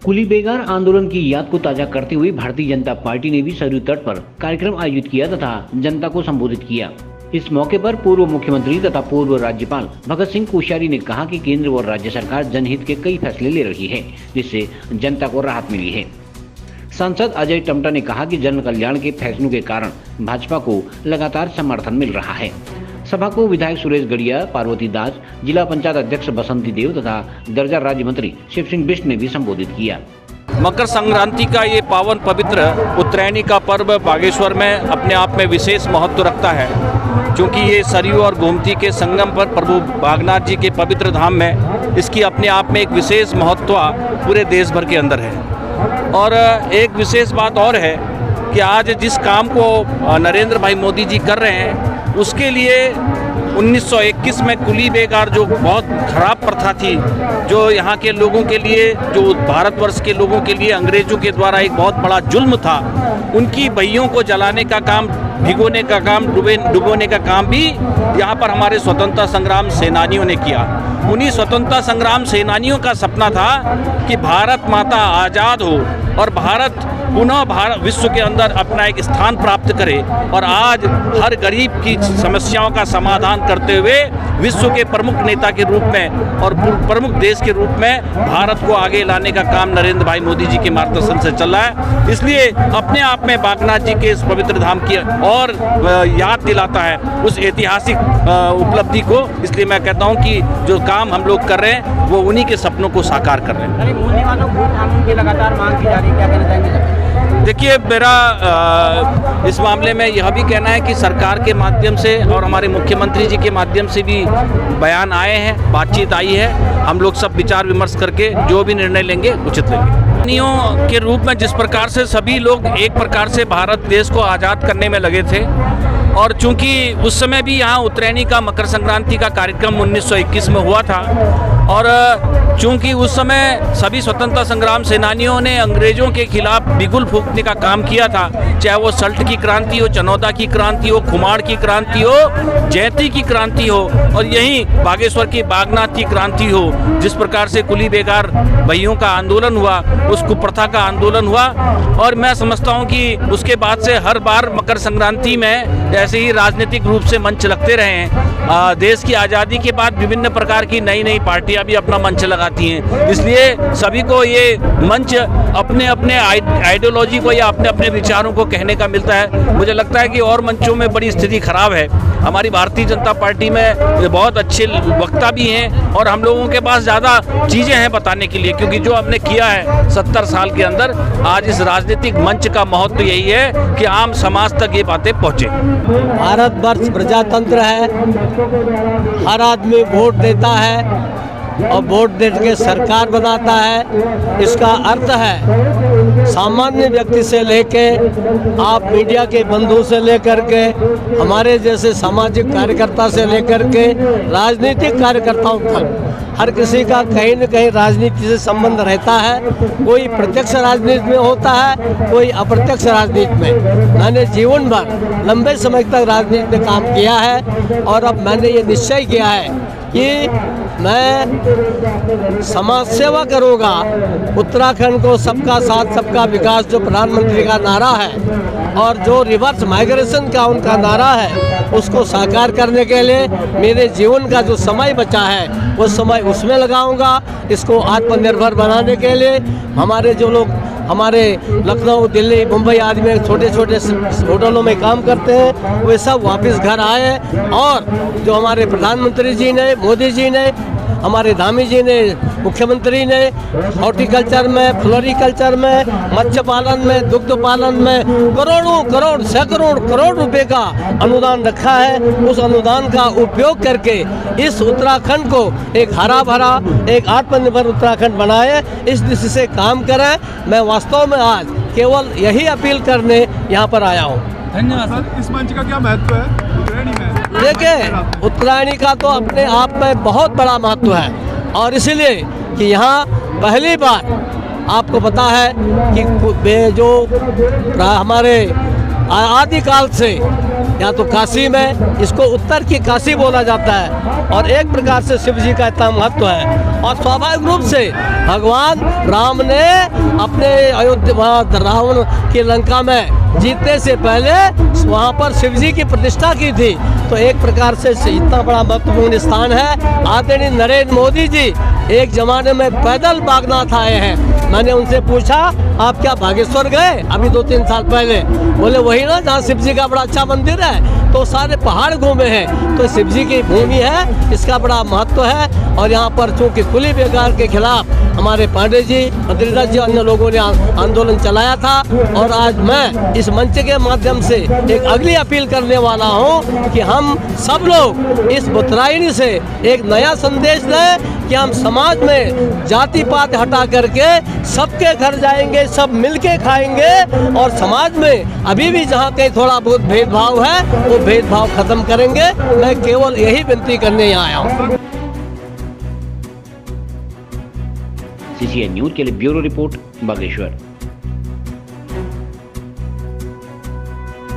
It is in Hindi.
कुली बेगार आंदोलन की याद को ताजा करते हुए भारतीय जनता पार्टी ने भी सरयू तट पर कार्यक्रम आयोजित किया तथा जनता को संबोधित किया। इस मौके पर पूर्व मुख्यमंत्री तथा पूर्व राज्यपाल भगत सिंह कोश्यारी ने कहा कि केंद्र और राज्य सरकार जनहित के कई फैसले ले रही है, जिससे जनता को राहत मिली है। सांसद अजय टमटा ने कहा कि जन कल्याण के फैसलों के कारण भाजपा को लगातार समर्थन मिल रहा है। सभा को विधायक सुरेश गढ़िया, पार्वती दास, जिला पंचायत अध्यक्ष बसंती देव तथा दर्जा राज्य मंत्री शिव सिंह बिष्ट ने भी संबोधित किया। मकर संक्रांति का ये पावन पवित्र उत्तरायणी का पर्व बागेश्वर में अपने आप में विशेष महत्व रखता है, क्योंकि ये सरयू और गोमती के संगम पर प्रभु बागनाथ जी के पवित्र धाम में इसकी अपने आप में एक विशेष महत्व पूरे देश भर के अंदर है। और एक विशेष बात और है कि आज जिस काम को नरेंद्र भाई मोदी जी कर रहे हैं, उसके लिए 1921 में कुली बेगार जो बहुत खराब प्रथा थी, जो यहाँ के लोगों के लिए, जो भारतवर्ष के लोगों के लिए अंग्रेजों के द्वारा एक बहुत बड़ा जुल्म था, उनकी बहियों को जलाने का काम, भिगोने का काम, डुबोने का काम भी यहाँ पर हमारे स्वतंत्रता संग्राम सेनानियों ने किया। उन्हीं स्वतंत्रता संग्राम सेनानियों का सपना था कि भारत माता आज़ाद हो और भारत पुनः विश्व के अंदर अपना एक स्थान प्राप्त करे, और आज हर गरीब की समस्याओं का समाधान करते हुए विश्व के प्रमुख नेता के रूप में और प्रमुख देश के रूप में भारत को आगे लाने का काम नरेंद्र भाई मोदी जी के मार्गदर्शन से चल रहा है। इसलिए अपने आप में बागनाथ जी के इस पवित्र धाम की और याद दिलाता है उस ऐतिहासिक उपलब्धि को। इसलिए मैं कहता हूँ कि जो काम हम लोग कर रहे हैं वो उन्हीं के सपनों को साकार कर रहे हैं। मोदी वालों को कानून की लगातार मांग की जा रही है, क्या कहना चाहेंगे? देखिए, मेरा इस मामले में यह भी कहना है कि सरकार के माध्यम से और हमारे मुख्यमंत्री जी के माध्यम से भी बयान आए हैं, बातचीत आई है। हम लोग सब विचार विमर्श करके जो भी निर्णय लेंगे उचित लेंगे। नियमों के रूप में जिस प्रकार से सभी लोग एक प्रकार से भारत देश को आज़ाद करने में लगे थे, और चूंकि उस समय भी यहाँ उत्तरायणी का मकर संक्रांति का कार्यक्रम 1921 में हुआ था, और चूंकि उस समय सभी स्वतंत्रता संग्राम सेनानियों ने अंग्रेजों के खिलाफ बिगुल फूंकने का काम किया था, चाहे वो सल्ट की क्रांति हो, चनौदा की क्रांति हो, खुमाड़ की क्रांति हो, जयंती की क्रांति हो, और यहीं बागेश्वर की बागनाथ की क्रांति हो। जिस प्रकार से कुली बेगार भाइयों का आंदोलन हुआ, उस कुप्रथा का आंदोलन हुआ, और मैं समझता हूँ कि उसके बाद से हर बार मकर संक्रांति में ऐसे ही राजनीतिक रूप से मंच लगते रहे हैं। देश की आज़ादी के बाद विभिन्न प्रकार की नई नई पार्टियां भी अपना मंच लगाती हैं, इसलिए सभी को ये मंच अपने अपने आइडियोलॉजी को या अपने अपने विचारों को कहने का मिलता है। मुझे लगता है कि और मंचों में बड़ी स्थिति खराब है। हमारी भारतीय जनता पार्टी में बहुत अच्छे वक्ता भी हैं और हम लोगों के पास ज़्यादा चीज़ें हैं बताने के लिए, क्योंकि जो हमने किया है 70 साल के अंदर, आज इस राजनीतिक मंच का महत्व यही है कि आम समाज तक ये बातें पहुँचे। भारत वर्ष प्रजातंत्र है, हर आदमी वोट देता है और वोट दे के सरकार बनाता है। इसका अर्थ है सामान्य व्यक्ति से लेके आप मीडिया के बंधु से लेकर के हमारे जैसे सामाजिक कार्यकर्ता से लेकर के राजनीतिक कार्यकर्ताओं तक हर किसी का कहीं न कहीं राजनीति से संबंध रहता है। कोई प्रत्यक्ष राजनीति में होता है, कोई अप्रत्यक्ष राजनीति में। मैंने जीवन भर लंबे समय तक राजनीति में काम किया है और अब मैंने ये निश्चय किया है कि मैं समाज सेवा करूँगा। उत्तराखंड को सबका साथ सबका विकास जो प्रधानमंत्री का नारा है और जो रिवर्स माइग्रेशन का उनका नारा है, उसको साकार करने के लिए मेरे जीवन का जो समय बचा है वो समय उसमें लगाऊंगा। इसको आत्मनिर्भर बनाने के लिए हमारे जो लोग हमारे लखनऊ, दिल्ली, मुंबई आदि में छोटे छोटे होटलों में काम करते हैं, वे सब वापस घर आए। और जो हमारे प्रधानमंत्री जी ने, मोदी जी ने, हमारे धामी जी ने, मुख्यमंत्री ने हॉर्टिकल्चर में, फ्लोरिकल्चर में, मत्स्य पालन में, दुग्ध पालन में करोड़ों करोड़ सैकड़ों करोड़ रुपए का अनुदान रखा है। उस अनुदान का उपयोग करके इस उत्तराखंड को एक हरा भरा, एक आत्मनिर्भर उत्तराखंड बनाए, इस दिशा से काम करें। मैं वास्तव में आज केवल यही अपील करने यहाँ पर आया हूँ। धन्यवाद सर। इस मंच का क्या महत्व है उत्तरायणी में? देखिए, उत्तरायणी का तो अपने आप में बहुत बड़ा महत्व है, और इसलिए कि यहाँ पहली बार आपको पता है कि जो हमारे आदिकाल से या तो काशी में, इसको उत्तर की काशी बोला जाता है और एक प्रकार से शिव जी का इतना महत्व है। और स्वाभाविक रूप से भगवान राम ने अपने अयोध्या रावण की लंका में जीतने से पहले वहाँ पर शिव जी की प्रतिष्ठा की थी। तो एक प्रकार से इतना बड़ा महत्वपूर्ण स्थान है। आदरणीय नरेंद्र मोदी जी एक जमाने में पैदल बागनाथ आए हैं। मैंने उनसे पूछा आप क्या बागेश्वर गए अभी 2-3 साल पहले? बोले वही ना जहाँ शिव जी का बड़ा अच्छा मंदिर है। तो सारे पहाड़ घूमे हैं। तो शिव जी की भूमि है, इसका बड़ा महत्व है। और यहाँ पर चूँकि खुली बेकार के खिलाफ हमारे पांडे जी, मंत्रिता जी, अन्य लोगों ने आंदोलन चलाया था। और आज मैं इस मंच के माध्यम से एक अगली अपील करने वाला हूँ कि हम सब लोग इस उत्तरायणी से एक नया संदेश दें कि हम समाज में जाति पात हटा करके सबके घर जाएंगे, सब मिलके खाएंगे और समाज में अभी भी जहाँ कहीं थोड़ा बहुत भेदभाव है वो भेदभाव खत्म करेंगे। मैं केवल यही विनती करने यहाँ आया हूँ। CCN न्यूज के लिए ब्यूरो रिपोर्ट बागेश्वर।